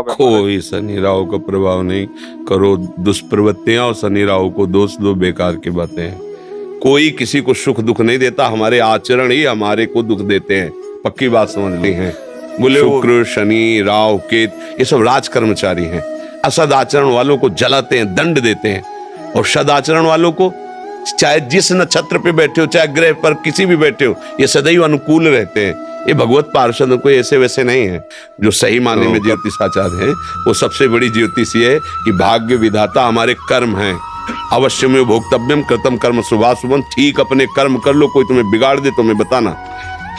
कोई शनि राहु का प्रभाव नहीं। करो दुष्प्रवृत्तियां और शनि राहु को दोष दो, बेकार की बातें हैं। कोई किसी को सुख दुख नहीं देता, हमारे आचरण ही हमारे को दुख देते हैं। पक्की बात समझ ली है। बोले शुक्र शनि राहु केत ये सब राज कर्मचारी हैं। असद आचरण वालों को जलाते हैं, दंड देते हैं, और सद आचरण वालों को चाहे जिस नक्षत्र पे बैठे हो, चाहे ग्रह पर किसी भी बैठे हो, ये सदैव अनुकूल रहते हैं। ये भगवत पार्षद कोई ऐसे वैसे नहीं है। जो सही माने में ज्योतिषाचार्य है, वो सबसे बड़ी ज्योतिष ये है कि भाग्य विधाता हमारे कर्म हैं। अवश्य में भोक्तव्यम कृतम कर्म शुभाशुभम। ठीक अपने कर्म कर लो, कोई तुम्हें बिगाड़ दे तो मैं बताना।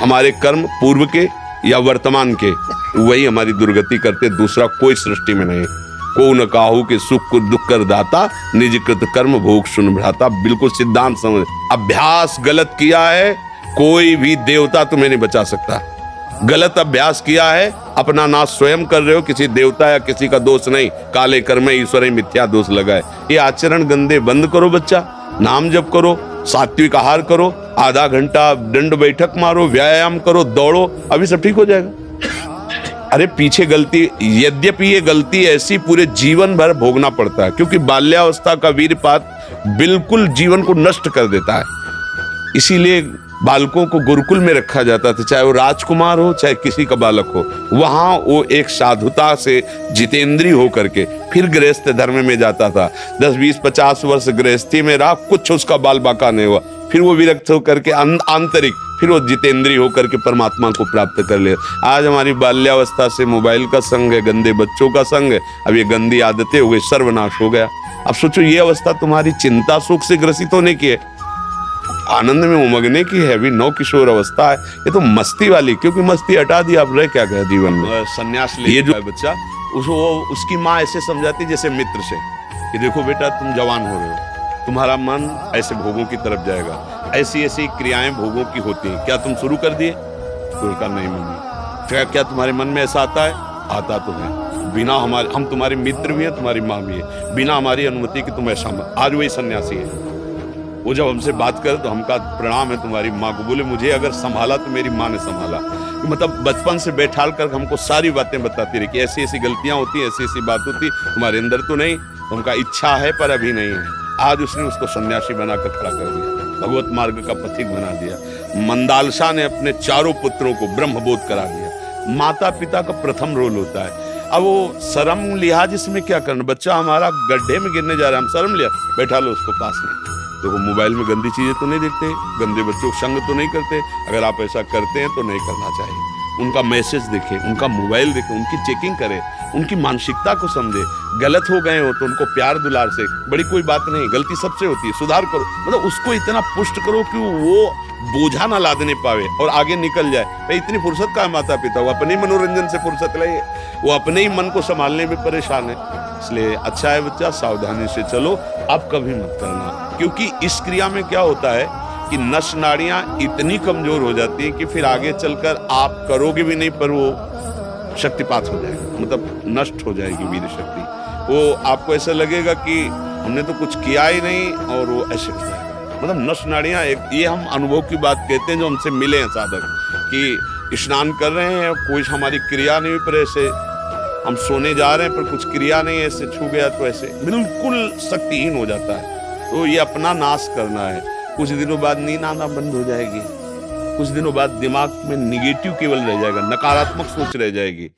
हमारे कर्म पूर्व के या वर्तमान के, वही हमारी दुर्गति करते, दूसरा कोई सृष्टि में नहीं। को न काहू के सुख को दुख कर दाता, निज कृत कर्म भोग सुन भ्राता। बिल्कुल सिद्धांत समझ। अभ्यास गलत किया है, कोई भी देवता तुम्हें नहीं बचा सकता। गलत अभ्यास किया है, अपना नाश स्वयं कर रहे हो, किसी देवता या किसी का दोष नहीं। काले कर्म ईश्वर ही मिथ्या दोष लगाए। ये आचरण गंदे बंद करो बच्चा। नाम जप करो, सात्विक आहार करो, आधा घंटा दंड बैठक मारो, व्यायाम करो, दौड़ो, अभी सब ठीक हो जाएगा। अरे पीछे गलती, यद्यपि ये गलती ऐसी पूरे जीवन भर भोगना पड़ता है, क्योंकि बाल्यावस्था का वीरपात बिल्कुल जीवन को नष्ट कर देता है। इसीलिए बालकों को गुरुकुल में रखा जाता था, चाहे वो राजकुमार हो चाहे किसी का बालक हो। वहां वो एक साधुता से जितेंद्रीय होकर के फिर गृहस्थ धर्म में जाता था। 10, 20, 50 वर्ष गृहस्थी में रहा, कुछ उसका बाल बाका नहीं हुआ। फिर वो विरक्त होकर के आंतरिक, फिर वो जितेंद्रीय होकर के परमात्मा को प्राप्त कर ले। आज हमारी बाल्यावस्था से मोबाइल का संग है, गंदे बच्चों का संग है। अब ये गंदी आदतें हो गई, सर्वनाश हो गया। अब सोचो ये अवस्था तुम्हारी चिंता सुख से ग्रसित होने की है, आनंद में उमगने की है, भी नौ किशोर अवस्था है। ये तो मस्ती वाली, क्योंकि मस्ती हटा दी, अब रह क्या गया जीवन में। संन्यास ले ये जो है बच्चा, उसकी माँ ऐसे समझाती जैसे मित्र से कि देखो बेटा तुम जवान हो रहे हो, तुम्हारा मन ऐसे भोगों की तरफ जाएगा, ऐसी ऐसी क्रियाएं भोगों की होती हैं, क्या तुम शुरू कर दिए? तो कहा नहीं मम्मी। क्या तुम्हारे मन में ऐसा आता है? आता तो है, बिना हमारे, हम तुम्हारे मित्र भी हैं, तुम्हारी माँ भी है, बिना हमारी अनुमति की तुम ऐसा मत। आज वही सन्यासी है, वो जब हमसे बात करे तो हमका प्रणाम है तुम्हारी माँ को। बोले मुझे अगर संभाला तो मेरी माँ ने संभाला। मतलब बचपन से बैठाल कर हमको सारी बातें बताती रही कि ऐसी ऐसी गलतियां होती, ऐसी ऐसी बात होती, तुम्हारे अंदर तो नहीं, उनका इच्छा है पर अभी नहीं है। आज उसने उसको सन्यासी बनाकर खड़ा कर दिया, भगवत मार्ग का पथिक बना दिया। मंदालसा ने अपने चारों पुत्रों को ब्रह्मबोध करा दिया। माता पिता का प्रथम रोल होता है। अब वो शर्म लिहाज इसमें क्या करना, बच्चा हमारा गड्ढे में गिरने जा रहा है, हम शर्म लिया, बैठा लो उसको पास में। देखो मोबाइल में गंदी चीजें तो नहीं देखते, गंदे बच्चों को संग तो नहीं करते। अगर आप ऐसा करते हैं तो नहीं करना चाहिए। उनका मैसेज देखें, उनका मोबाइल देखें, उनकी चेकिंग करें, उनकी मानसिकता को समझे। गलत हो गए हो तो उनको प्यार दुलार से, बड़ी कोई बात नहीं, गलती सबसे होती है, सुधार करो। मतलब उसको इतना पुष्ट करो कि वो बोझा ना लादने पावे और आगे निकल जाए। भाई इतनी फुर्सत का है माता पिता, वो अपने मनोरंजन से फुर्सत ले, वो अपने ही मन को संभालने में परेशान है। इसलिए अच्छा है बच्चा, सावधानी से चलो, अब कभी मत करना। क्योंकि इस क्रिया में क्या होता है कि नस नाड़ियां इतनी कमजोर हो जाती हैं कि फिर आगे चलकर आप करोगे भी नहीं, पर वो शक्तिपात हो जाएगा, मतलब नष्ट हो जाएगी वीर शक्ति। वो आपको ऐसा लगेगा कि हमने तो कुछ किया ही नहीं, और वो ऐसे हो जाएगा। मतलब नस नाड़ियां, ये हम अनुभव की बात कहते हैं जो हमसे मिले हैं साधक, कि स्नान कर रहे हैं, कोई हमारी क्रिया नहीं, पर ऐसे हम सोने जा रहे हैं पर कुछ क्रिया नहीं, ऐसे छू गया तो ऐसे बिल्कुल शक्तिहीन हो जाता है। तो ये अपना नाश करना है। कुछ दिनों बाद नींद आना बंद हो जाएगी, कुछ दिनों बाद दिमाग में निगेटिव केवल रह जाएगा, नकारात्मक सोच रह जाएगी।